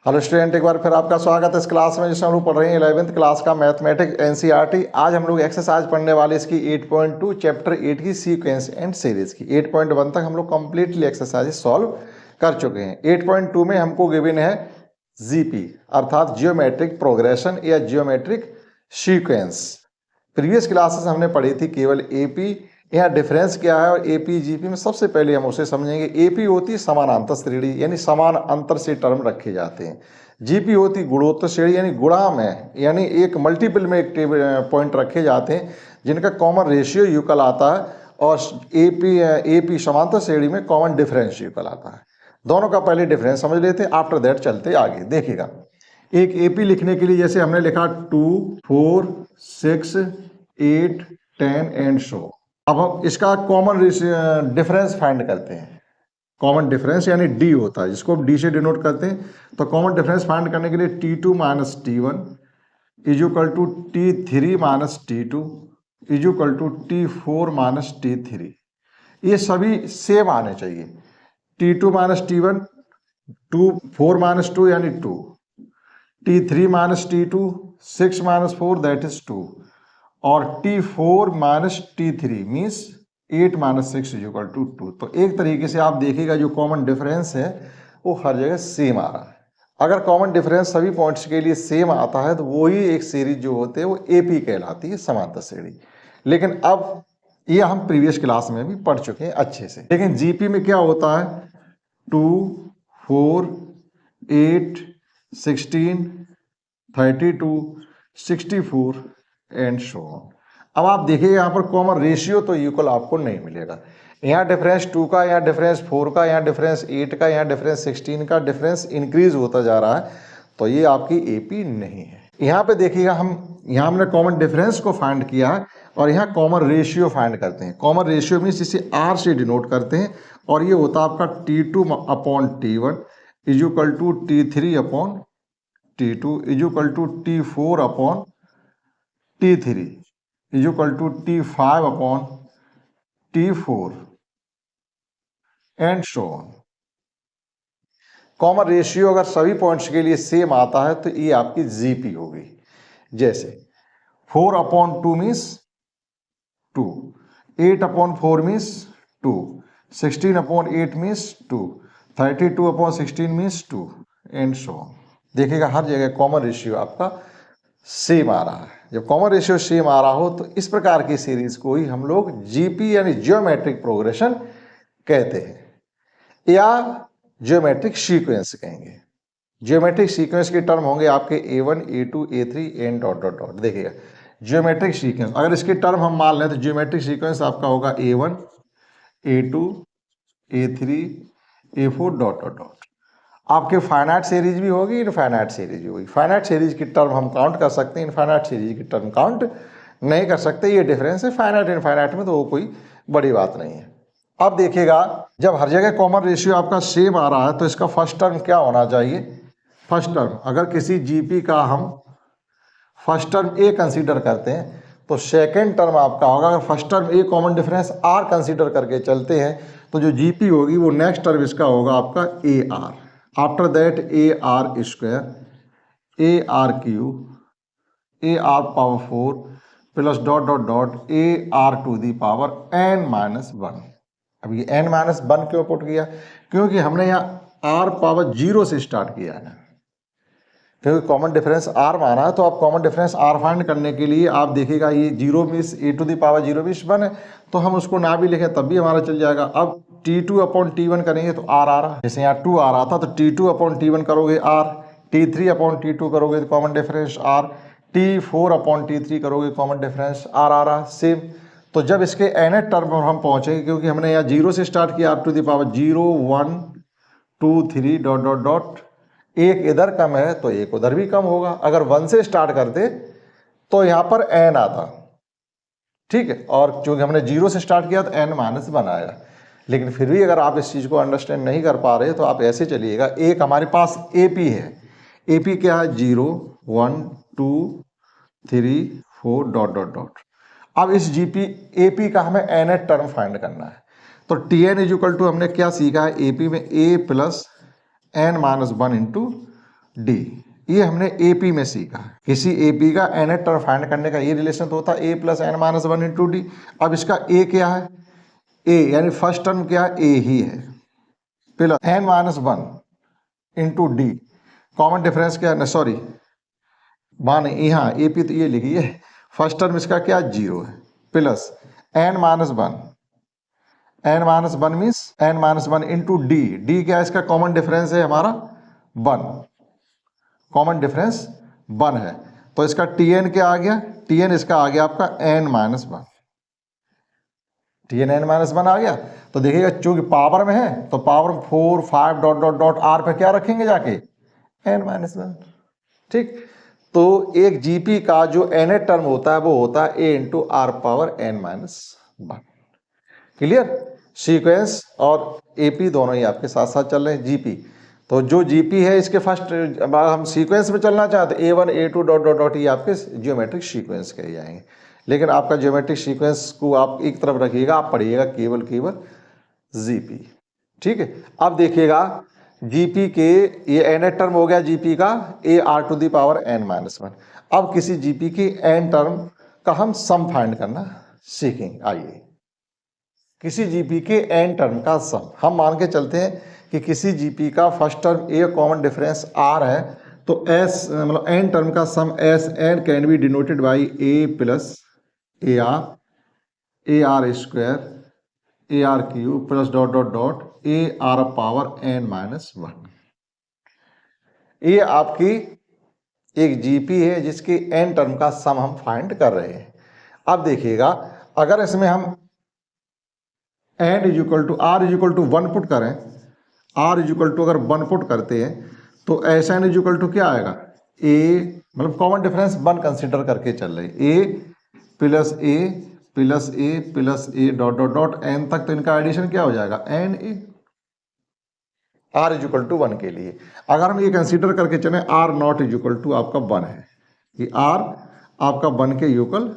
Hello student, एक बार फिर आपका स्वागत है इस क्लास में जिसमें हम लोग पढ़ रहे हैं 11th क्लास का मैथमेटिक्स एनसीईआरटी। आज हम लोग एक्सरसाइज पढ़ने वाले इसकी 8.2 चैप्टर 8 की सीक्वेंस एंड सीरीज की 8.1 तक हम लोग कंप्लीटली एक्सरसाइज सॉल्व कर चुके हैं। 8.2 में हमको गिवन है जीपी अर्थात जियोमेट्रिक प्रोग्रेशन या जियोमेट्रिक सीक्वेंस। प्रीवियस क्लासेस हमने पढ़ी थी केवल एपी। यहाँ डिफरेंस क्या है और एपी जीपी में सबसे पहले हम उसे समझेंगे। एपी होती है समानांतर श्रेणी यानी समान अंतर से टर्म रखे जाते हैं। जीपी होती गुणोत्तर श्रेणी यानी गुणा में यानी एक मल्टीपल में एक पॉइंट रखे जाते हैं जिनका कॉमन रेशियो यूकल आता है। और एपी समांतर श्रेणी में कॉमन डिफरेंस यूकल आता है। दोनों का पहले डिफरेंस समझ लेते हैं, आफ्टर दैट चलते आगे। देखिएगा, एक एपी लिखने के लिए जैसे हमने लिखा 2, 4, 6, 8, 10 एंड सो। अब हम इसका कॉमन डिफरेंस फाइंड करते हैं। कॉमन डिफरेंस यानी डी होता है जिसको डी से डिनोट करते हैं। तो कॉमन डिफरेंस फाइंड करने के लिए T2 minus T1 equal to T3 minus T2 equal to T4 minus T3। ये सभी सेम आने चाहिए। T2 माइनस T1 4 माइनस 2 यानी 2, T3 minus T2 6 minus 4 that is 2 और T4 minus T3 means 8 minus 6 equal to 2। तो एक तरीके से आप देखिएगा जो कॉमन डिफरेंस है वो हर जगह सेम आ रहा है। अगर कॉमन डिफरेंस सभी पॉइंट्स के लिए सेम आता है तो वही एक सीरीज जो होते हैं वो एपी कहलाती है, समांतर श्रेणी। लेकिन अब ये हम प्रीवियस क्लास में भी पढ़ चुके हैं अच्छे से। लेकिन जीपी में क्या होता है 2, 4, 8, 16, 32, 64 एंड सो ऑन। अब आप देखिए यहाँ पर कॉमन रेशियो तो इक्वल आपको नहीं मिलेगा। यहाँ डिफरेंस 2 का, यहाँ डिफरेंस 4 का, यहाँ डिफरेंस 8 का, यहाँ डिफरेंस 16 का, डिफरेंस इंक्रीज होता जा रहा है। तो ये आपकी एपी नहीं है। यहाँ पे देखिएगा, यहाँ हमने कॉमन डिफरेंस को फाइंड किया है और यहाँ कॉमन रेशियो फाइंड करते हैं। कॉमन रेशियो मीन्स इसे आर से डिनोट करते हैं और ये होता है आपका T2 upon T1 equal to T3 upon T2 equal to T4 upon T3 is equal to T5 upon T4 and so on. Common ratio अगर सभी पॉइंट्स के लिए सेम आता है तो ये आपकी जीपी होगी। जैसे 4 upon 2 means 2, 8 upon 4 means 2, 16 upon 8 means 2, 32 upon 16 means 2 and so on. देखिएगा हर जगह कॉमन रेशियो आपका सेम आ रहा है। जब कॉमन रेशियो सेम आ रहा हो तो इस प्रकार की सीरीज को ही हम लोग जीपी यानी जियोमेट्रिक प्रोग्रेशन कहते हैं या जियोमेट्रिक सीक्वेंस कहेंगे। जियोमेट्रिक सीक्वेंस के टर्म होंगे आपके A1, A2, A3 and dot dot dot. देखिएगा जियोमेट्रिक सीक्वेंस अगर इसके टर्म हम मान लें तो जियोमेट्रिक सीक्वेंस आपका होगा A1, A2, A3, A4 dot dot dot. आपके फाइनाइट सीरीज भी होगी, इनफाइनाइट सीरीज भी होगी। फाइनाइट सीरीज की टर्म हम काउंट कर सकते हैं, इनफाइनाइट सीरीज की टर्म काउंट नहीं कर सकते। ये डिफरेंस है फाइनाइट इनफाइनाइट में, तो वो कोई बड़ी बात नहीं है। अब देखिएगा जब हर जगह कॉमन रेशियो आपका सेम आ रहा है तो इसका फर्स्ट टर्म क्या होना चाहिए। फर्स्ट टर्म अगर किसी जीपी का हम फर्स्ट टर्म ए कंसीडर करते हैं तो सेकेंड टर्म आपका होगा, अगर first term A common difference R consider करके चलते हैं तो जो जीपी होगी वो नेक्स्ट टर्म इसका होगा आपका ए R. After that A are square, A R cube, A R power 4 plus dot dot dot A R to the power n minus 1। अब ये n माइनस 1 क्यों पुट किया? क्योंकि हमने यहाँ r पावर 0 से स्टार्ट किया है। क्योंकि कॉमन डिफरेंस r माना है तो आप कॉमन डिफरेंस r फाइंड करने के लिए आप देखिएगा ये 0 means A to the power 0 means 1 है, तो हम उसको ना भी लिखें तब भी हमारा चल जाएगा। अब T2 अपॉन T1 करेंगे तो R आ रहा है, जैसे यहाँ 2 आ रहा था तो T2 अपॉन T1 करोगे R, T3 अपॉन T2 करोगे तो common difference R, T4 upon T3 करोगे कॉमन डिफरेंस R आ रहा सेम। तो जब इसके nth टर्म पर हम पहुँचेंगे, क्योंकि हमने यहाँ 0 से स्टार्ट किया up to the power 0, 1, 2, 3 dot dot dot, एक इधर कम है तो एक उधर भी कम होगा। अगर 1 से स्टार्ट करते तो यहाँ पर n आता, ठीक है, और चूंकि हमने 0 से स्टार्ट किया तो n माइनस 1 आएगा। लेकिन फिर भी अगर आप इस चीज़ को अंडरस्टैंड नहीं कर पा रहे तो आप ऐसे चलिएगा। एक हमारे पास एपी है, एपी क्या है 0, 1, 2, 3, 4 डॉट डॉट डॉट। अब इस जीपी एपी का हमें nth टर्म फाइंड करना है। तो Tn इज इक्वल टू हमने क्या सीखा है एपी में a plus n minus 1 into D. ये हमने एपी में सीखा। किसी एपी का nth टर्म फाइंड करने का ये रिलेशन तो होता है a plus n minus one into D. अब इसका a क्या है, a यानी फर्स्ट टर्म क्या है, a ही है, plus n minus one into D. Common difference क्या है, सॉरी मान यहाँ एपी तो ये लिखिए, फर्स्ट टर्म इसका क्या जीरो है, plus n minus one, n minus one means n minus one into D. D क्या है, इसका कॉमन डिफरेंस है हमारा वन, कॉमन डिफरेंस वन है, तो इसका tn क्या आ गया, tn इसका आ गया आपका n minus one, tn n minus one आ गया। तो देखिएगा चूंकि पावर में है तो power 4 5 dot dot dot r पे क्या रखेंगे जाके, n माइनस वन। ठीक, तो एक जीपी का जो n टर्म होता है वो होता है a into are power n minus one. Clear, sequence और एपी दोनों ही आपके साथ साथ चल रहे हैं। जीपी तो जो जीपी है इसके फर्स्ट हम सीक्वेंस में चलना चाहते हैं a1 a2 dot dot dot, ये आपके जियोमेट्रिक सीक्वेंस कहे जाएंगे। लेकिन आपका जियोमेट्रिक सीक्वेंस को आप एक तरफ रखिएगा, आप पढ़िएगा केवल जीपी। ठीक है, अब देखिएगा जीपी के ये n टर्म हो गया जीपी का a r to the power n minus one. अब किसी जीपी के n टर्म का हम सम फाइंड करना सीखेंगे। आइए, किसी जीपी के n टर्म का सम हम मान के चलते हैं कि किसी जीपी का first term a common difference r है, तो s मतलब n टर्म का सम s n can be denoted by a plus a r square a r cube plus dot dot dot a r power n minus one. ये आपकी एक GP है जिसके n term का सम हम फाइंड कर रहे हैं। अब देखिएगा अगर इसमें हम n is equal to r is equal to one put करें, r इज इक्वल टू अगर वन पुट करते हैं तो ऐसा n इज इक्वल टू क्या आएगा, a मतलब कॉमन डिफरेंस वन कंसिडर करके चल रहे a plus a plus a plus a dot dot dot n तक, तो इनका एडिशन क्या हो जाएगा n a, r is equal to one के लिए। अगर हम ये कंसिडर करके चले r not is equal to आपका वन है, कि r आपका वन के इक्वल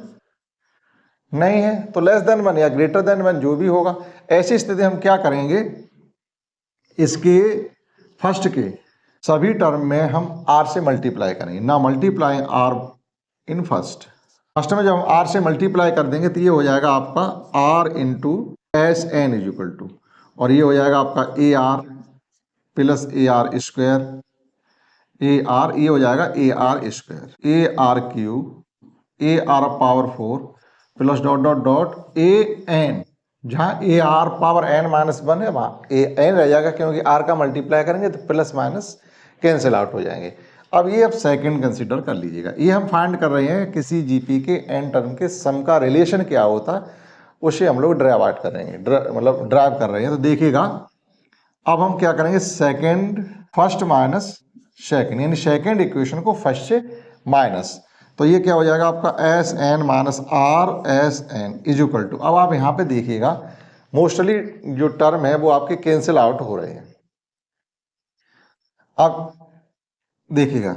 नहीं है, तो लेस देन वन या ग्रेटर देन वन जो भी होगा, ऐसी स्थिति हम क्या करेंगे, इसके फर्स्ट के सभी टर्म में हम r से मल्टीप्लाई करेंगे, ना मल्टीप्लाई r इन फर्स्ट में जब हम r से मल्टीप्लाई कर देंगे तो ये हो जाएगा आपका r into S N is equal to, और ये हो जाएगा आपका ए r plus a are square A r, ये हो जाएगा a are square A R cube A R power 4 plus dot dot dot a n, जहाँ a are power N minus one है वहाँ ए एन रह जाएगा, क्योंकि आर का मल्टीप्लाई करेंगे तो प्लस माइनस कैंसिल आउट हो जाएंगे। अब ये सेकंड कंसीडर कर लीजिएगा, ये हम फाइंड कर रहे हैं किसी जीपी के एन टर्म के सम का रिलेशन क्या होता है, उसे हम लोग ड्राइव आउट करेंगे, मतलब ड्राइव कर रहे हैं। तो देखिएगा अब हम क्या करेंगे, सेकंड फर्स्ट माइनस सेकंड, यानी सेकंड इक्वेशन को फर्स्ट से माइनस, तो ये क्या हो जाएगा आपका S N minus are S N is equal to, अब आप यहाँ पे देखिएगा मोस्टली जो टर्म है वो आपके कैंसिल आउट हो रहे हैं। अब देखिएगा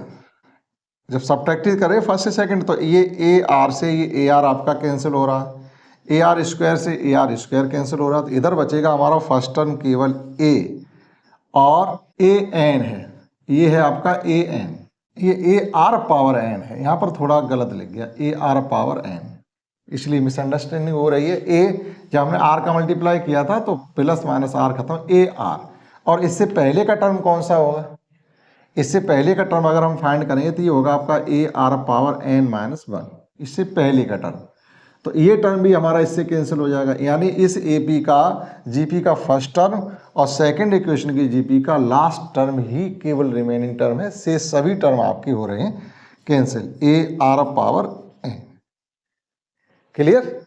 जब सब्ट्रैक्टिव करें फर्स्ट से सेकंड, तो ये ए आर से ये ए आर आपका कैंसिल हो रहा है, ए आर स्क्वायर से ए आर स्क्वायर कैंसिल हो रहा है, तो इधर बचेगा हमारा फर्स्ट टर्म केवल ए और ए एन है, ये है आपका ए एन, ये ए आर पावर एन है, यहाँ पर थोड़ा गलत लिख गया ए आर पावर एन, इसलिए मिसअंडरस्टैंडिंग हो रही है। ए जब हमने आर का मल्टीप्लाई किया था तो प्लस माइनस आर खत्म ए आर, और इससे पहले का टर्म कौन सा होगा, इससे पहले का टर्म अगर हम फाइंड करेंगे तो ये होगा आपका A R power N minus one, इससे पहले का टर्म, तो ये टर्म भी हमारा इससे कैंसिल हो जाएगा। यानी इस एपी का जीपी का फर्स्ट टर्म और सेकंड इक्वेशन की जीपी का लास्ट टर्म ही केवल रिमेनिंग टर्म है, से सभी टर्म आपकी हो रहे हैं cancel, A are power N. Clear,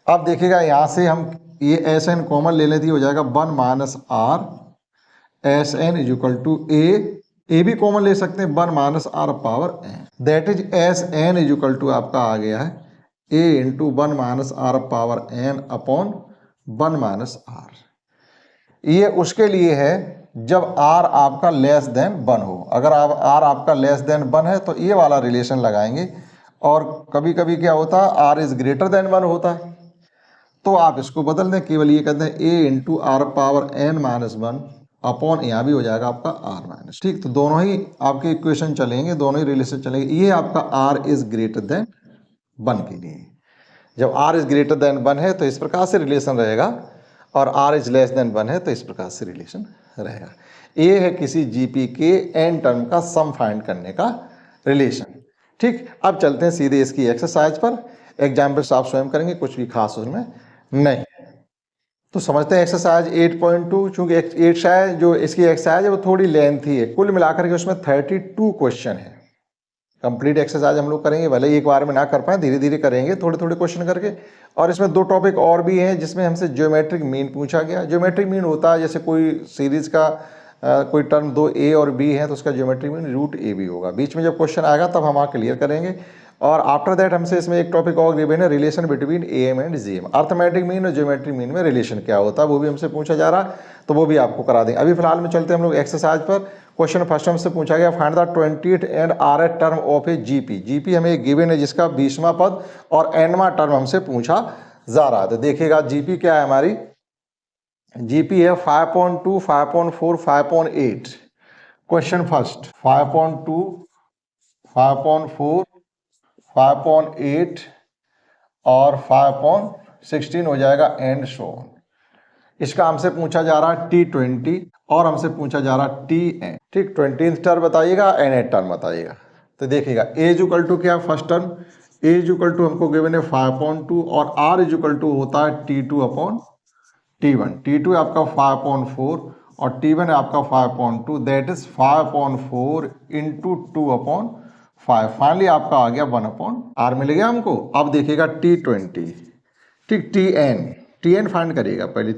अब देखिएगा यहाँ से हम ये एस एन कॉमन ले लेते, हो जाएगा one minus are S N is equal to a भी कॉमन ले सकते हैं one minus r power n, that is S N is equal to आपका आ गया है a into one minus r power n upon one minus r. ये उसके लिए है जब आर आपका लेस देन वन हो, अगर आप आर आपका लेस देन वन है तो ये वाला रिलेशन लगाएंगे, और कभी कभी क्या होता है R is greater than one होता है, तो आप इसको बदल दें, केवल ये कहते हैं a into are power N minus one upon यहाँ भी हो जाएगा आपका आर माइनस। ठीक, तो दोनों ही आपके इक्वेशन चलेंगे, दोनों ही रिलेशन चलेंगे। ये आपका आर इज ग्रेटर देन 1 के लिए। जब r इज ग्रेटर देन 1 है तो इस प्रकार से रिलेशन रहेगा, और r इज लेस देन 1 है तो इस प्रकार से रिलेशन रहेगा। ये है किसी जीपी के n टर्म का सम फाइंड करने का रिलेशन। ठीक, अब चलते हैं सीधे इसकी एक्सरसाइज पर। एग्जाम्पल्स आप स्वयं करेंगे, कुछ भी खास उसमें नहीं। तो समझते हैं एक्सरसाइज 8.2। चूंकि 8 शायद जो इसकी एक्सरसाइज है वो थोड़ी लेंथी है, कुल मिलाकर के उसमें 32 क्वेश्चन है। कंप्लीट एक्सरसाइज हम लोग करेंगे, भले एक बार में ना कर पाए, धीरे धीरे करेंगे, थोड़े थोड़े क्वेश्चन करके। और इसमें 2 टॉपिक और भी हैं जिसमें हमसे ज्योमेट्रिक मीन पूछा गया। ज्योमेट्रिक मीन होता है जैसे कोई सीरीज का कोई टर्म 2 a और b है तो उसका ज्योमेट्रिक मीन रूट a भी होगा। बीच में जब क्वेश्चन आएगा तब हम क्लियर करेंगे। और आफ्टर दैट हमसे इसमें एक टॉपिक और गिवन है, relation between am and gm। Arithmetic mean और ज्योमेट्रिक मीन में रिलेशन क्या होता है वो भी हमसे पूछा जा रहा है, तो वो भी आपको करा देंगे। अभी फिलहाल में चलते हैं हम लोग एक्सरसाइज पर। क्वेश्चन फर्स्ट हमसे पूछा गया, find the 20th and rth term of A GP. GP हमें एक गिवन है जिसका 20वां पद और nवां टर्म हमसे पूछा जा रहा है। तो देखिएगा जीपी क्या है हमारी, जीपी है 5.2, 5.4, 5.8। क्वेश्चन फर्स्ट 5.2, 5.4, 5.8 और 5.16 हो जाएगा एंड सो ऑन। इसका हमसे पूछा जा रहा है T20 और हमसे पूछा जा रहा है TN। ठीक, 20th टर्म बताइएगा, nth टर्म बताइएगा। तो देखिएगा A इज इक्वल टू क्या, first term A is equal to हमको गिवन है 5.2 और R इज इक्वल टू होता है T2 अपॉन T1। T2 है आपका 5.4 और T1 है आपका 5.2, that is 5.4 into 2 upon 5। Finally आपका आ गया 1 अपॉन R मिल गया हमको। अब देखिएगा T20। ठीक, TN फाइंड करिएगा पहले।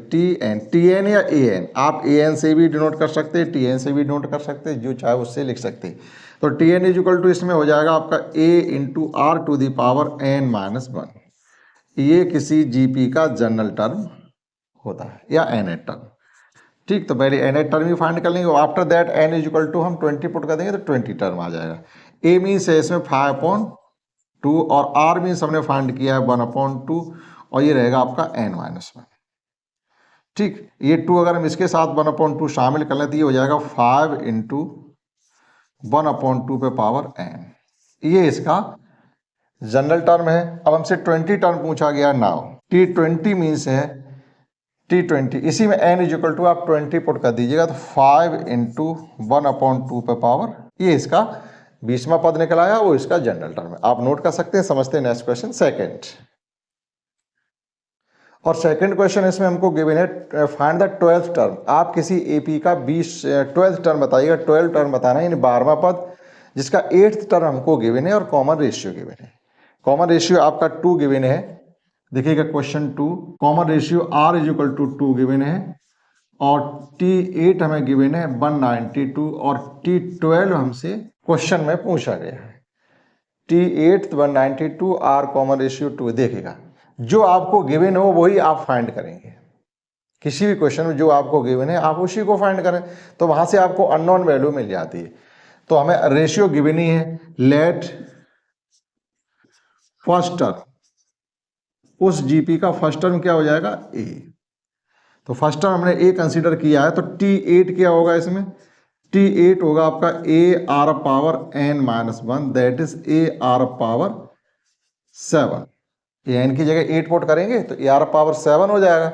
TN या AN, आप AN से भी डिनोट कर सकते हैं, TN से भी डिनोट कर सकते हैं, जो चाहे उससे लिख सकते हैं। तो TN इज इक्वल टू इसमें हो जाएगा आपका A into R to the power n minus 1। ये किसी जीपी का जनरल टर्म होता है या nth टर्म। ठीक, तो पहले nth टर्म ही फाइंड कर लेंगे। After that n is equal to हम 20 पुट कर देंगे तो 20 टर्म आ जाएगा। A मीन्स है इसमें 5.2 और R मीन्स हमने फाइंड किया है 1/2 और ये रहेगा आपका n माइनस 1। ठीक, ये 2 अगर हम इसके साथ 1/2 शामिल कर लें तो ये हो जाएगा 5 इंटू 1/2 पे पावर n। ये इसका जनरल टर्म है। अब हमसे 20 टर्म पूछा गया। नाउ T20 मीन्स है T20, इसी में n इज इक्वल टू आप 20 पुट कर दीजिएगा तो 5 इंटू 1/2 पे पावर, ये इसका 20वां पद निकल आया, वो इसका जनरल टर्म है। आप नोट कर सकते हैं। समझते हैं नेक्स्ट क्वेश्चन सेकंड। और सेकंड क्वेश्चन इसमें हमको गिवन है फाइंड द 12th टर्म। आप किसी एपी का 12th टर्म बताइएगा। 12 टर्म बताना है, यानी 12वां पद जिसका 8th टर्म हमको गिवन है और कॉमन रेशियो गिवन है। कॉमन रेशियो आपका 2 गिवन है। देखिएगा question 2, common ratio R is equal to 2 given है और T8 हमें गिवन है 192 और T12 हमसे क्वेश्चन में पूछा गया है। T8 192, R common ratio 2। देखिएगा जो आपको गिवन हो वही आप फाइंड करेंगे। किसी भी क्वेश्चन में जो आपको गिवन है आप उसी को फाइंड करें, तो वहां से आपको अननोन वैल्यू मिल जाती है। तो हमें रेशियो गिवन ही है, लेट फर्स्ट टर्म, उस जीपी का फर्स्ट टर्म क्या हो जाएगा A। तो फर्स्ट टर्म हमने A कंसीडर किया है, तो T8 क्या होगा इसमें, T8 होगा आपका AR power n minus 1, that is AR power 7। n की जगह 8 पुट करेंगे तो AR पावर 7 हो जाएगा।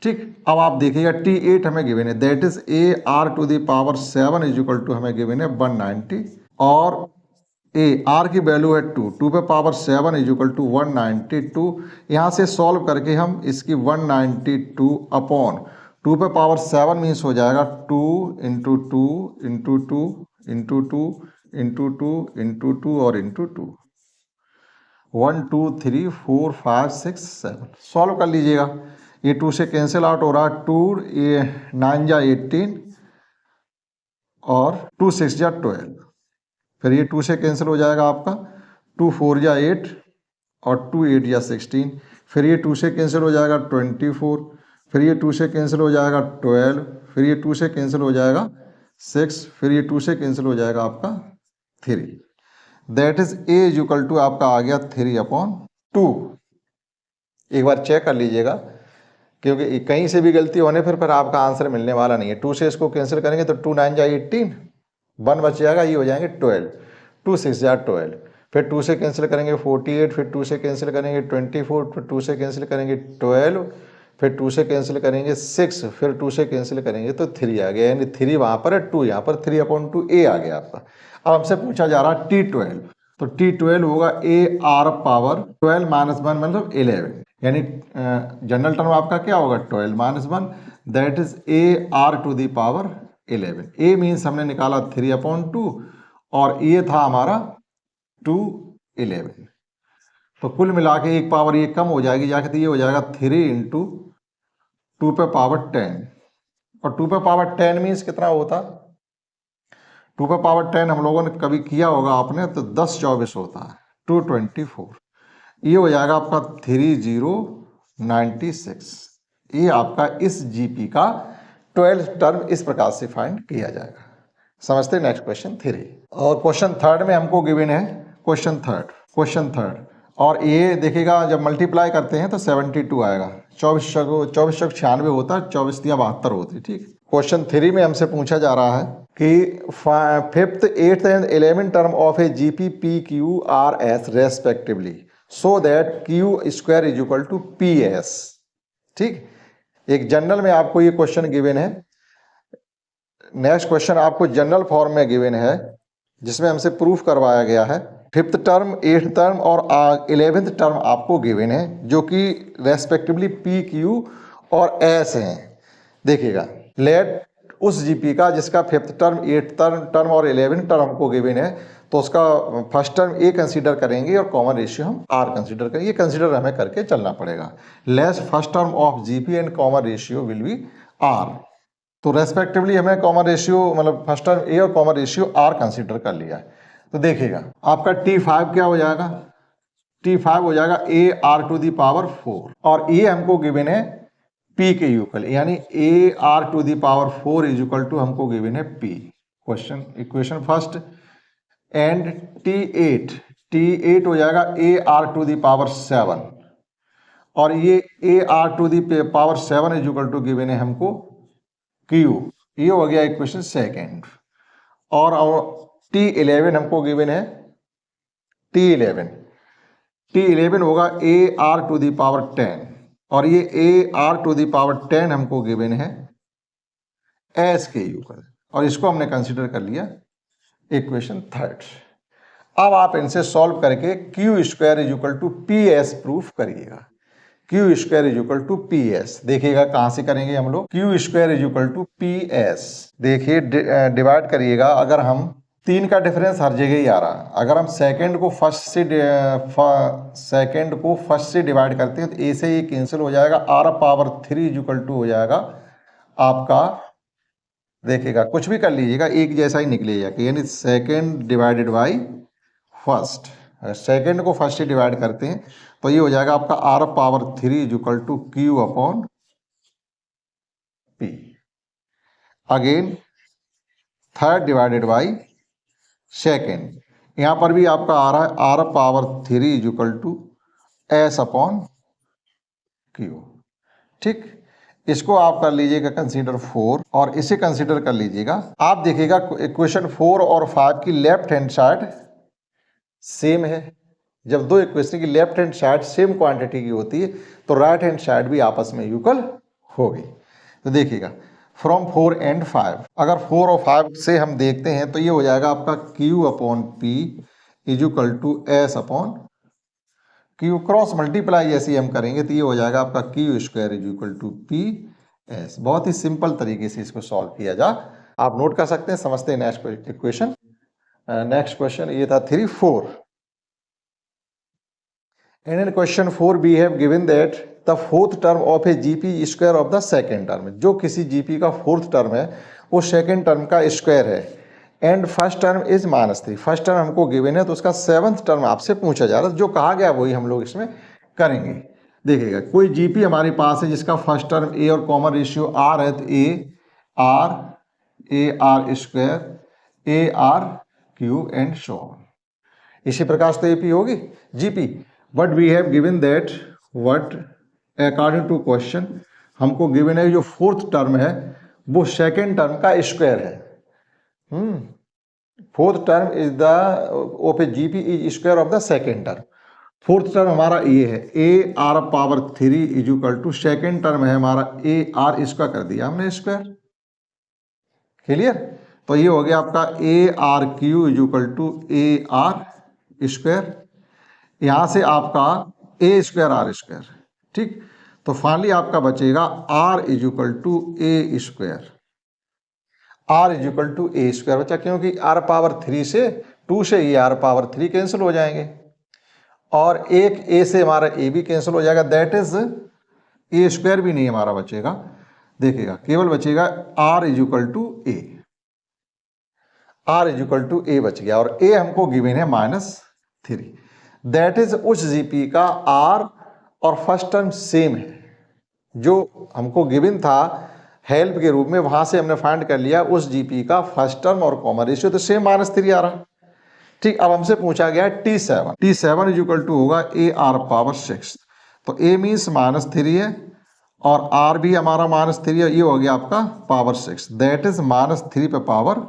ठीक, अब आप देखिएगा T8 हमें गिवन है, that is AR to the power 7 is equal to हमें गिवन है 190 और R की वैल्यू है 2 पे पावर 7 इज इक्वल टू 192। यहाँ से सॉल्व करके हम इसकी 192 अपॉन 2 पे पावर 7 मीन्स हो जाएगा 2 into 2 into 2 into 2 into 2 into 2 और इंटू 2। 1 2 3 4 5 6 7 सॉल्व कर लीजिएगा। ये 2 से कैंसिल आउट हो रहा है, 2 ये 9 जा 18 और 2 6 जा 12, फिर ये 2 से कैंसिल हो जाएगा आपका, 2 4 जा 8 और 2 8 जा 16, फिर ये 2 से कैंसिल हो जाएगा 24, फिर ये 2 से कैंसिल हो जाएगा 12, फिर ये 2 से कैंसिल हो जाएगा 6, फिर ये 2 से कैंसिल हो जाएगा आपका 3। That is A is equal to आपका आ गया 3/2। एक बार चेक कर लीजिएगा, क्योंकि कहीं से भी गलती होने फिर आपका आंसर मिलने वाला नहीं है। 2 से इसको कैंसिल करेंगे तो 2 9 जाए 18, 1 बच जाएगा, ये हो जाएंगे 12, 2 6 जा 12, फिर 2 से कैंसिल करेंगे 48, फिर 2 से कैंसिल करेंगे 24, फिर 2 से कैंसिल करेंगे 12, फिर 2 से कैंसिल करेंगे 6, फिर 2 से कैंसिल करेंगे तो 3 आ गया, यानी 3 वहाँ पर है, 2 यहाँ पर, 3/2 a आ गया आपका। अब हमसे पूछा जा रहा है T12, तो T12 होगा AR पावर 12 - 1 मतलब 11, यानी जनरल टर्म आपका क्या होगा 12 - 1, that is AR to the power 11। A means हमने निकाला 3/2 और ये था हमारा 2 11, तो कुल मिला के एक पावर ये कम हो जाएगी जाके, तो ये हो जाएगा 3 × 2 पे पावर 10, और 2 पे पावर 10 मीन्स कितना होता, 2 पे पावर 10 हम लोगों ने कभी किया होगा आपने, तो 10 24 होता है, 224, ये हो जाएगा आपका 3096। ये आपका इस जीपी का 12 टर्म इस प्रकार से फाइंड किया जाएगा। समझते हैं। नेक्स्ट क्वेश्चन 3, और क्वेश्चन थर्ड में हमको गिवन है क्वेश्चन थर्ड, और ये देखिएगा जब मल्टीप्लाई करते हैं तो 72 आएगा, 24 चौक 96 होता है, 24 × 72 होती है, ठीक। क्वेश्चन 3 में हमसे पूछा जा रहा है कि 5th 8th and 11th term of A GP P Q R S respectively, so that Q square is equal to P S, ठीक। एक जनरल में आपको ये क्वेश्चन गिवन है। नेक्स्ट क्वेश्चन आपको जनरल फॉर्म में गिवन है, जिसमें हमसे प्रूफ करवाया गया है। 5th टर्म 8th टर्म और 11th टर्म आपको गिवन है, जो कि रेस्पेक्टिवली पी क्यू और एस हैं। देखिएगा, लेट उस जीपी का जिसका 5th टर्म 8th टर्म और 11th टर्म को गिवन है, तो उसका फर्स्ट टर्म ए कंसीडर करेंगे और कॉमन रेशियो हम आर कंसीडर करेंगे। ये कंसीडर हमें करके चलना पड़ेगा। Let's first term of GP and common ratio will be R, तो रेस्पेक्टिवली हमें कॉमन रेशियो मतलब फर्स्ट टर्म ए और कॉमन रेशियो आर कंसीडर कर लिया है। तो देखिएगा आपका T5 क्या हो जाएगा, T5 हो जाएगा AR टू दी पावर 4, और ये हमको गिवन है P के इक्वल, यानी AR to the power 4 is equal to हमको गिवन है P। Question equation first, and T8 हो जाएगा AR टू दी पावर 7, और ये AR to the power 7 is equal to given है हमको Q, ये हो गया इक्वेशन सेकेंड। और T11 हमको गिवन है T11 होगा AR टू दी पावर 10, और ये AR टू दी पावर 10 हमको गिवन है S के इक्वल, और इसको हमने कंसीडर कर लिया इक्वेशन थर्ड। अब आप इनसे सॉल्व करके q square is equal to P s proof करिएगा। Q square is equal to P s, देखिएगा कहां से करेंगे हम लोग। Q square is equal to P s, देखिए डिवाइड करिएगा। अगर हम 3 का डिफरेंस हर जगह ही आ रहा है, अगर हम सेकंड को फर्स्ट से डिवाइड करते हैं तो ए से ये कैंसिल हो जाएगा, R power 3 is equal to हो जाएगा आपका, देखिएगा कुछ भी कर लीजिएगा एक जैसा ही निकलेगा, यानी second divided by first, second को फर्स्ट से डिवाइड करते हैं तो ये हो जाएगा आपका R power 3 is equal to Q upon P. Again third divided by second, यहां पर भी आपका आ रहा है R power 3 is equal to S upon Q, ठीक। इसको आप कर लीजिएगा कंसीडर 4, और इसे कंसीडर कर लीजिएगा। आप देखिएगा इक्वेशन 4 और 5 की लेफ्ट हैंड साइड सेम है। जब दो इक्वेशन की left hand side same quantity की होती है तो राइट हैंड साइड भी आपस में इक्वल होगी। तो देखिएगा फ्रॉम 4 and 5, अगर 4 और 5 से हम देखते हैं तो ये हो जाएगा आपका Q upon P is equal to S upon Q, cross multiply जैसे हम करेंगे तो ये हो जाएगा आपका Q square is equal to P S. बहुत ही सिंपल तरीके से इसको सॉल्व किया जा, आप नोट कर सकते हैं, समझते हैं। नेक्स्ट इक्वेशन, नेक्स्ट क्वेश्चन ये था 3 4, and in question 4 we have given that the fourth term of a GP square of the second term, जो किसी GP का फोर्थ टर्म है वो सेकेंड टर्म का स्क्वायर है, and first term is -3, first term हमको गिवन है तो उसका सेवंथ टर्म आपसे पूछा जा रहा है। जो कहा गया वही हम लोग इसमें करेंगे। देखिएगा कोई जीपी हमारे पास है जिसका फर्स्ट टर्म ए और कॉमन रेशियो आर है, तो A are square A R Q and so on. इसी प्रकार से एपी होगी GP, but we have given that what according to question हमको गिवन है जो फोर्थ टर्म है वो सेकेंड टर्म का स्क्वायर है। Fourth term is the of A GP is square of the second term. Fourth term हमारा ये है A are power 3 is equal to, second term है हमारा ए आर, इसका कर दिया हमने स्क्वायर। क्लियर? तो ये हो गया आपका ए R cube is equal to A R square, यहां से आपका ए स्क्वायर आर स्क्वायर। ठीक, तो फाइनली आपका बचेगा are is equal to A square, R is equal to A square बचा, क्योंकि आर पावर 3 से 2 से ये आर पावर 3 कैंसिल हो जाएंगे और एक ए से हमारा ए भी कैंसिल हो जाएगा, दैट इज ए स्क्वायर भी नहीं हमारा बचेगा, देखिएगा केवल बचेगा are is equal to A, r is equal to a बच गया और ए हमको गिवन है -3, दैट इज उस जीपी का आर और फर्स्ट टर्म सेम है, जो हमको गिवन था हेल्प के रूप में, वहां से हमने फाइंड कर लिया उस जीपी का फर्स्ट टर्म और कॉमन रेशियो तो सेम -3 आ रहा। ठीक, अब हमसे पूछा गया T7, T7 is equal to होगा ए आर पावर 6, तो ए मीन्स -3 है और आर भी हमारा -3 है, ये हो गया आपका पावर 6, दैट इज -3 पे पावर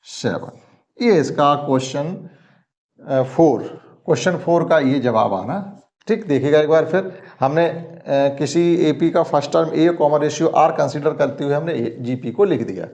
7। ये इसका क्वेश्चन 4 का ये जवाब आना। ठीक, देखिएगा एक बार फिर, हमने किसी एपी का first term A common ratio R consider करते हुए हमने जीपी को लिख दिया।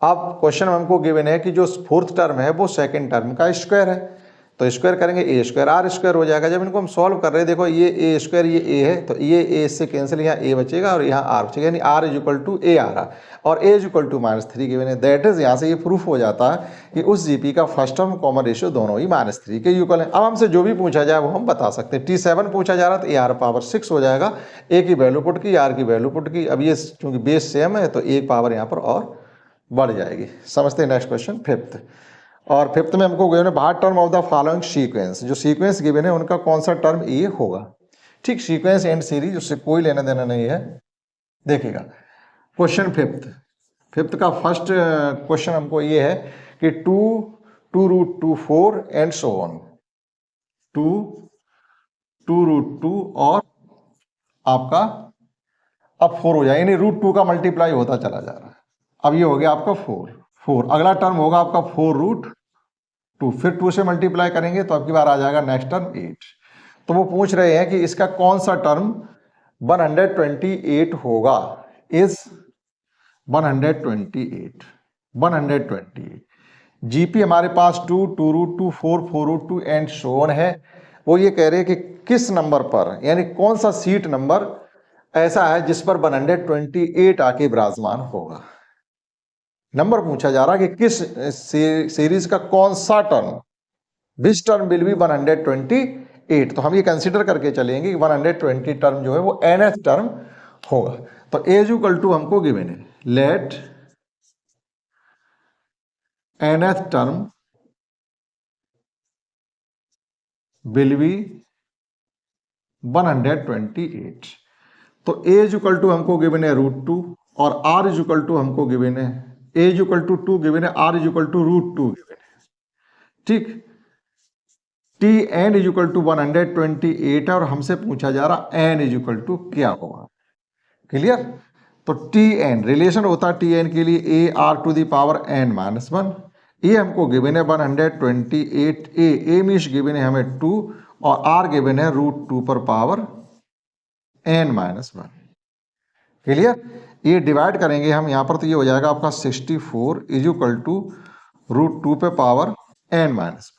अब क्वेश्चन हमको गिवन है कि जो फोर्थ टर्म है वो सेकंड टर्म का स्क्वायर है, तो स्क्वायर करेंगे ए स्क्वायर आर स्क्वायर हो जाएगा। जब इनको हम सॉल्व कर रहे हैं, देखो ये ए स्क्वायर ये ए है, तो ये ए से कैंसिल, यहाँ ए बचेगा और यहाँ आर बचेगा, यानी आर इज इक्वल टू ए आ रहा और ए इज इक्वल टू -3 गिवन है, दैट इज यहाँ से ये प्रूफ हो जाता है कि उस जीपी का फर्स्ट टर्म कॉमन रेशियो दोनों ही -3 के इक्वल है। अब हमसे जो भी पूछा जाए वो हम बता सकते हैं। T7 पूछा जा रहा तो ए आर पावर 6 हो जाएगा, ए की वैल्यू पुट की, आर की वैल्यू पुट की, अब ये चूंकि बेस सेम है तो एक पावर यहाँ पर और बढ़ जाएगी। समझते हैं नेक्स्ट क्वेश्चन फिफ्थ, और फिफ्थ में हमको गिवन है बाहर term of the following sequence, जो सीक्वेंस गिवन है उनका कौन सा टर्म ये होगा। ठीक, सीक्वेंस एंड सीरीज उससे कोई लेना देना नहीं है। देखिएगा क्वेश्चन फिफ्थ का फर्स्ट क्वेश्चन हमको ये है कि 2 √ 4 एंड सो ऑन, 2 √ 2 और आपका अब 4 हो जाए, यानी √2 का मल्टीप्लाई होता चला जा रहा है। अब ये हो गया आपका 4, अगला टर्म होगा आपका 4 √ 2, फिर 2 से मल्टीप्लाई करेंगे तो आपकी बार आ जाएगा नेक्स्ट टर्म 8। तो वो पूछ रहे हैं कि इसका कौन सा टर्म 128 होगा, इज 128 जीपी हमारे पास 2 √ 2 4 √ 2 एंड सो ऑन है। वो ये कह रहे हैं कि किस नंबर पर, यानी कौन सा सीट नंबर ऐसा है जिस पर 128 आके विराजमान होगा। नंबर पूछा जा रहा है कि किस सीरीज का कौन सा term, which term will be 128, तो हम ये कंसीडर करके चलेंगे कि 120 टर्म जो है वो nth टर्म होगा। तो एज इक्वल टू हमको गिवन है, let nth term will be 128, तो एज इक्वल टू हमको गिवन है √2 और r इज इक्वल टू हमको गिवन है, a is equal to 2 given है, r is equal to √2 given है। ठीक, t n is equal to 128 है और हमसे पूछा जा रहा n इज इक्वल टू क्या होगा। क्लियर? तो t n रिलेशन होता है t n के लिए a r to the power n -1, ये हमको गिवन है 128, a मीन्स गिवन है हमें 2 और r गिवन है √2 पर पावर n -1। क्लियर? ये डिवाइड करेंगे हम यहाँ पर तो ये हो जाएगा आपका 64 इज इक्वल टू √2 पे पावर n -1।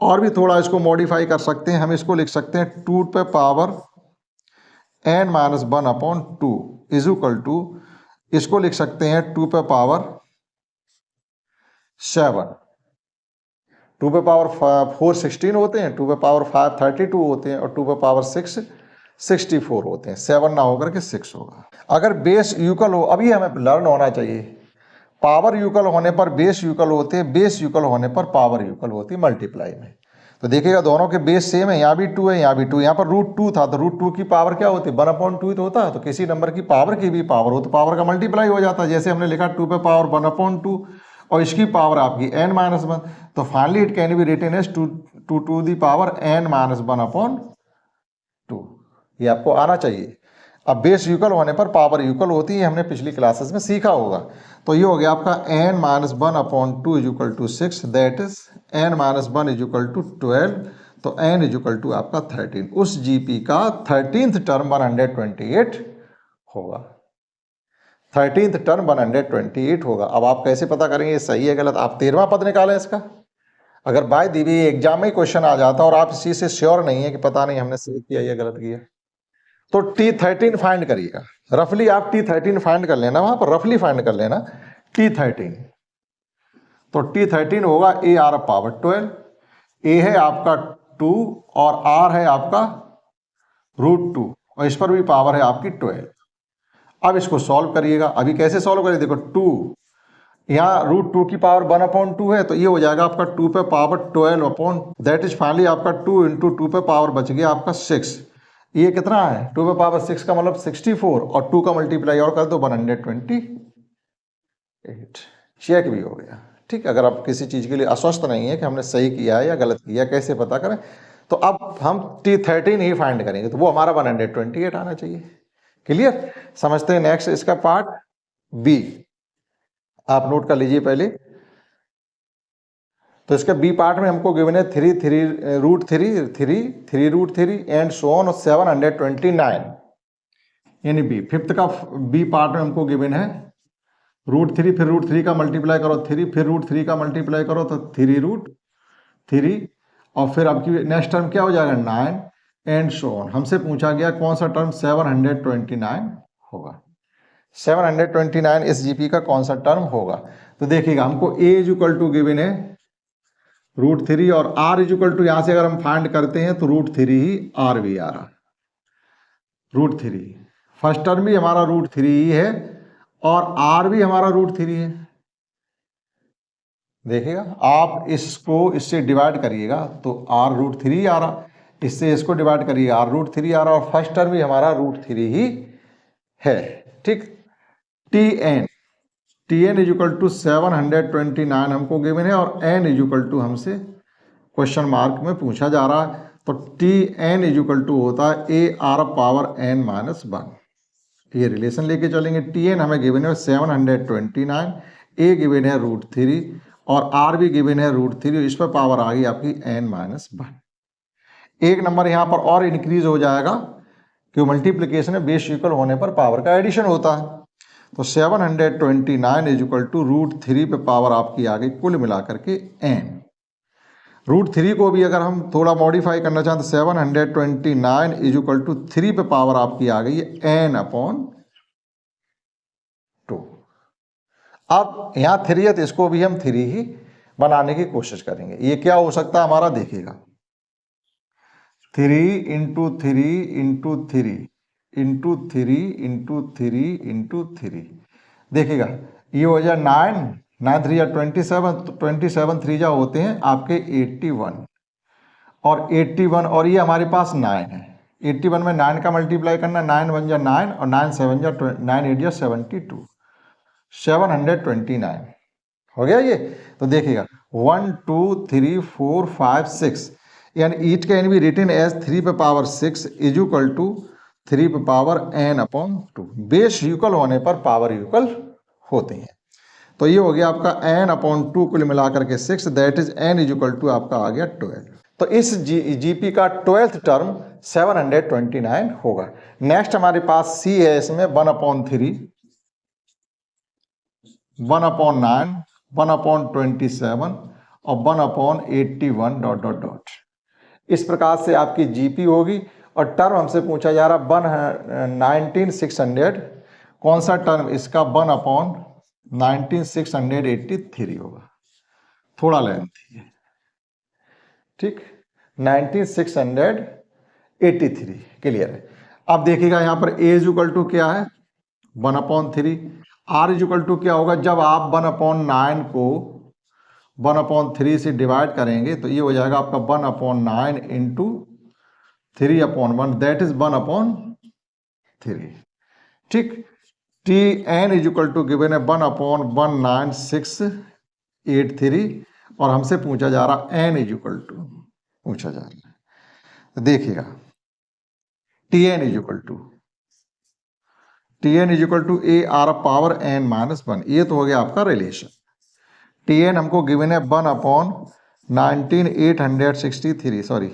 और भी थोड़ा इसको मॉडिफाई कर सकते हैं, हम इसको लिख सकते हैं 2 पे power n -1/2 is equal to, इसको लिख सकते हैं 2 पे पावर 7, 2 पे पावर 4 16 होते हैं, 2 पे पावर 5 32 होते हैं और 2 पे पावर 6 64 होते हैं, 7 ना होकर के 6 होगा। अगर बेस यूकल हो, अभी हमें लर्न होना चाहिए, पावर यूकल होने पर बेस यूकल होते हैं, बेस यूकल होने पर पावर यूकल होती है मल्टीप्लाई में। तो देखिएगा दोनों के बेस सेम है, यहाँ भी 2 है, यहाँ भी 2, यहाँ पर √2 था तो √2 की पावर क्या होती है 1/2 तो होता है, तो किसी नंबर की पावर की भी पावर हो तो पावर का मल्टीप्लाई हो जाता है। जैसे हमने लिखा 2 पे पावर 1/2 और इसकी पावर आपकी n -1, तो finally it can be written as 2 to the power n -1/2। ये आपको आना चाहिए। अब बेस इक्वल होने पर पावर इक्वल होती है, हमने पिछली क्लासेस में सीखा होगा। तो ये हो गया आपका n minus 1/2 is equal to 6, that is n minus 1 is equal to 12, तो n इज इक्वल टू आपका 13। उस जीपी का 13th टर्म 128 होगा, 13th टर्म 128 होगा। अब आप कैसे पता करेंगे सही है गलत? आप 13वां पद निकालें इसका। अगर बाय दी भी एग्जाम में क्वेश्चन आ जाता और आप इस चीज से श्योर नहीं है कि पता नहीं हमने सही किया या गलत किया, तो T13 फाइंड करिएगा। रफली आप T13 फाइंड कर लेना, वहां पर रफली फाइंड कर लेना T13। तो T13 होगा ए आर पावर 12, ए है आपका 2 और आर है आपका √2 और इस पर भी पावर है आपकी 12। अब इसको सॉल्व करिएगा। अभी कैसे सॉल्व करिए, देखो 2 यहाँ √2 की पावर 1/2 है, तो ये हो जाएगा आपका 2 पे power 12 upon, that is finally आपका 2 इंटू 2 पे पावर बच गया आपका 6। ये कितना है? 2 पे पावर 6 का मतलब 64 और 2 का मल्टीप्लाई और कर दो 128। चेक भी हो गया। ठीक, अगर आप किसी चीज के लिए अस्वस्थ नहीं है कि हमने सही किया है या गलत किया, कैसे पता करें, तो अब हम T13 ही फाइंड करेंगे, तो वो हमारा 128 आना चाहिए। क्लियर? समझते हैं नेक्स्ट इसका पार्ट बी। आप नोट कर लीजिए पहले। तो इसका बी पार्ट में हमको गिवन है 3 √3 एंड सो ऑन और 729, यानी बी। फिफ्थ का बी पार्ट में हमको गिवन है √3, फिर √3 का मल्टीप्लाई करो 3, फिर √3 का मल्टीप्लाई करो तो 3√3, और फिर आपकी नेक्स्ट टर्म क्या हो जाएगा 9 एंड सो ऑन। हमसे पूछा गया कौन सा टर्म 729 होगा। 729 इस जीपी का कौन सा टर्म होगा? तो देखिएगा हमको a is equal to given है √3 और r इज इक्वल टू, यहां से अगर हम फाइंड करते हैं तो √3 ही r भी आ रहा, √3 फर्स्ट टर्म भी हमारा √3 ही है और r भी हमारा √3 है। देखिएगा आप इसको इससे डिवाइड करिएगा तो r √3 आ रहा, इससे इसको डिवाइड करिए r √3 आ रहा, और फर्स्ट टर्म भी हमारा √3 ही है। ठीक, Tn इज इक्वल टू 729 हमको गिवन है और n इज इक्वल टू हमसे क्वेश्चन मार्क में पूछा जा रहा है, तो Tn इज इक्वल टू होता है A are power n minus 1। ये रिलेशन लेके चलेंगे। Tn हमें गिवन है 729, a गिवन है √3 और r भी गिवन है √3, इस पर पावर आ गई आपकी n माइनस 1। एक नंबर यहाँ पर और इंक्रीज हो जाएगा कि मल्टीप्लीकेशन में बेस इक्वल होने पर पावर का एडिशन होता है। तो 729 इज इक्वल टू √3 पे पावर आपकी आ गई कुल मिलाकर के n। √3 को भी अगर हम थोड़ा मॉडिफाई करना चाहें तो 729 इज इक्वल टू 3 पे पावर आपकी आ गई है n/2। अब यहाँ 3 है तो इसको भी हम 3 ही बनाने की कोशिश करेंगे। ये क्या हो सकता है हमारा, देखिएगा 3 into 3 into 3 into 3 into 3 into 3, देखिएगा ये हो जाए 9 9 3 27, तो 27 3 जा होते हैं आपके 81 और 81, और ये हमारे पास 9 है। 81 में 9 का मल्टीप्लाई करना, 9 1 जा 9 और 9 7 जा 9 8 जा 72, 729 हो गया ये। तो देखिएगा 1 2 3 4 5 6, यानी each can be written as 3 पे पावर 6 इज इक्वल टू 3 पे पावर n/2। बेस इक्वल होने पर पावर इक्वल होते हैं। तो ये हो गया आपका n/2 कुल मिलाकर के 6, that is n is equal to आपका आ गया 12। तो इस जीपी का 12th टर्म 729 होगा। नेक्स्ट हमारे पास c है, इसमें 1/3, 1/9, 1/27 और 1/81 डॉट डॉट डॉट। इस प्रकार से आपकी जीपी होगी और टर्म हमसे पूछा जा रहा 1/19,600, कौन सा टर्म इसका 1/19,683 होगा। थोड़ा लेंथी है, ठीक, 19,683 क्लियर है। अब देखिएगा यहाँ पर a इज इक्वल टू क्या है 1/3, r इज इक्वल टू क्या होगा, जब आप 1/9 को 1/3 से डिवाइड करेंगे तो ये हो जाएगा आपका 1/9 इंटू 3/1, दैट इज 1/3। ठीक, Tn is equal to given है 1/19,683 और हमसे पूछा जा रहा n इज इक्वल टू पूछा जा रहा है। तो देखिएगा Tn is equal to Tn is equal to A R power n minus 1। ये तो हो गया आपका रिलेशन। Tn हमको गिवन है 1 upon 683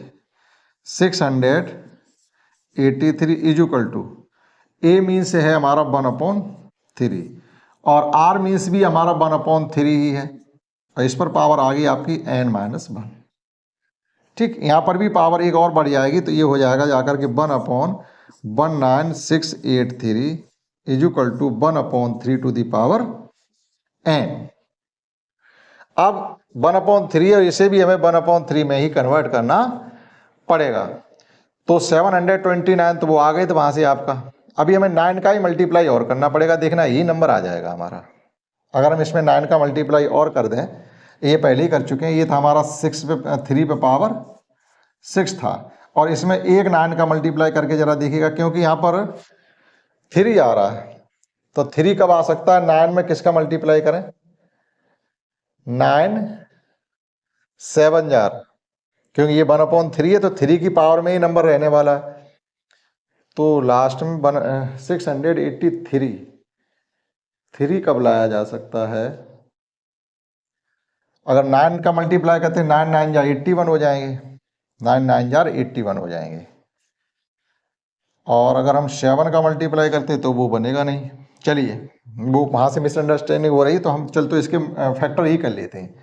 is equal to A means है हमारा 1/3 और आर मीन्स भी हमारा 1/3 ही है, और इस पर पावर आ गई आपकी n-1। ठीक, यहाँ पर भी पावर एक और बढ़ जाएगी तो ये हो जाएगा जाकर के 1/19683 is equal to 1/3 to the power n। अब 1/3 और इसे भी हमें 1/3 में ही कन्वर्ट करना पड़ेगा। तो 729 तो वो आ गए, तो वहां से आपका अभी हमें 9 का ही मल्टीप्लाई और करना पड़ेगा, देखना यही नंबर आ जाएगा हमारा। अगर हम इसमें 9 का मल्टीप्लाई और कर दें, ये पहले ही कर चुके हैं, ये था हमारा 3 पे पावर 6 था, और इसमें एक 9 का मल्टीप्लाई करके जरा देखिएगा, क्योंकि यहाँ पर 3 आ रहा है, तो 3 कब आ सकता है? 9 में किसका मल्टीप्लाई करें? 9 7 जार, क्योंकि ये 1/3 है तो 3 की पावर में ही नंबर रहने वाला है। तो लास्ट में 683 3 कब लाया जा सकता है? अगर 9 का मल्टीप्लाई करते हैं, 9 9 जार 81 हो जाएंगे, 9 9 जार 81 हो जाएंगे। और अगर हम 7 का मल्टीप्लाई करते हैं तो वो बनेगा नहीं। चलिए, वो वहाँ से मिसअंडरस्टैंडिंग हो रही, तो हम चल तो इसके फैक्टर ही कर लेते हैं।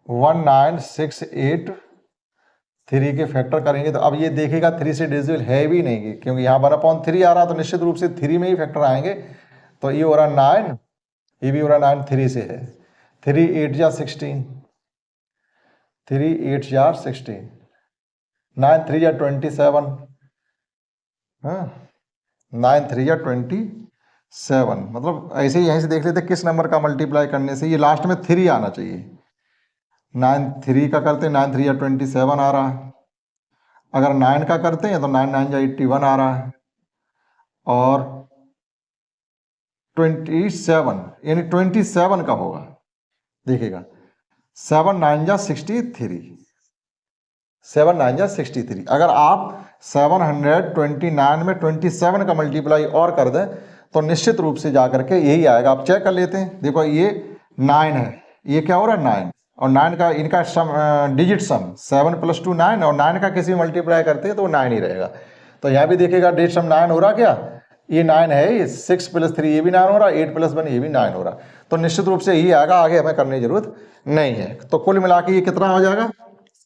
19683 के फैक्टर करेंगे तो अब ये देखेगा 3 से डिविजिबल है भी नहीं, क्योंकि यहाँ 1/3 आ रहा, तो निश्चित रूप से 3 में ही फैक्टर आएंगे। तो ये हो रहा 9, ये भी हो रहा 9 3 से है, 3 8 जा 16, 3 8 जा 16, 9 3 जा 27, हाँ 9 3 जा 27। मतलब ऐसे ही यहीं से देख लेते किस नंबर का मल्टीप्लाई करने से ये लास्ट में 3 आना चाहिए। 9 3 का करते हैं, 9 3 या 27 आ रहा है। अगर 9 का करते हैं तो 9 9 या 81 आ रहा है, और 27 यानी 27 का होगा, देखिएगा 7 9 जा 63, 7 9 जा 63। अगर आप 729 में 27 का मल्टीप्लाई और कर दें तो निश्चित रूप से जाकर के यही आएगा। आप चेक कर लेते हैं, देखो ये 9 है, ये क्या हो रहा है 9, और 9 का इनका सम डिजिट सम 7 + 2 9, और 9 का किसी मल्टीप्लाई करते हैं तो 9 ही रहेगा। तो यहाँ भी देखिएगा डिजिट सम 9 हो रहा, क्या ये 9 है, ये 6 + 3 ये भी 9 हो रहा, 8 + 1 ये भी 9 हो रहा। तो निश्चित रूप से यही आएगा, आगे हमें करने की जरूरत नहीं है। तो कुल मिला के ये कितना हो जाएगा?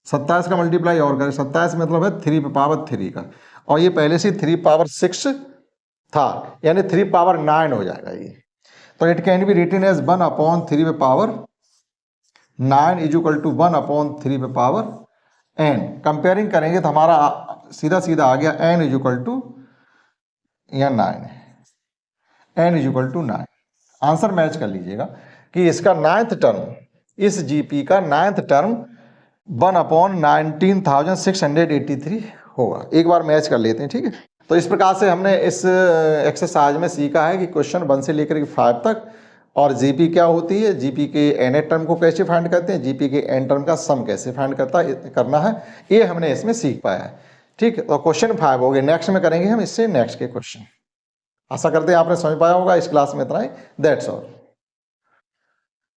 27 का मल्टीप्लाई और करें, 27 मतलब है 3 पे पावर 3 का, और ये पहले से 3 पावर 6 था, यानी 3 पावर 9 हो जाएगा ये। तो it can be written as 1/3 पे पावर 9 इज इक्वल टू 1/3 पे पावर n। कंपेयरिंग करेंगे तो हमारा सीधा सीधा आ गया n is equal to 9, n is equal to 9। Answer match कर लीजिएगा कि इसका 9th टर्म, इस जीपी का 9th टर्म 1/19,683 होगा। एक बार मैच कर लेते हैं, ठीक है। तो इस प्रकार से हमने इस एक्सरसाइज में सीखा है कि क्वेश्चन 1 से लेकर के 5 तक, और जीपी क्या होती है, जीपी के n टर्म को कैसे फाइंड करते हैं, जीपी के n टर्म का सम कैसे फाइंड करना है, ये हमने इसमें सीख पाया है। ठीक है, तो क्वेश्चन 5 हो गए, नेक्स्ट में करेंगे हम इससे नेक्स्ट के क्वेश्चन। आशा करते हैं आपने समझ पाया होगा। इस क्लास में इतना ही, दैट्स ऑल।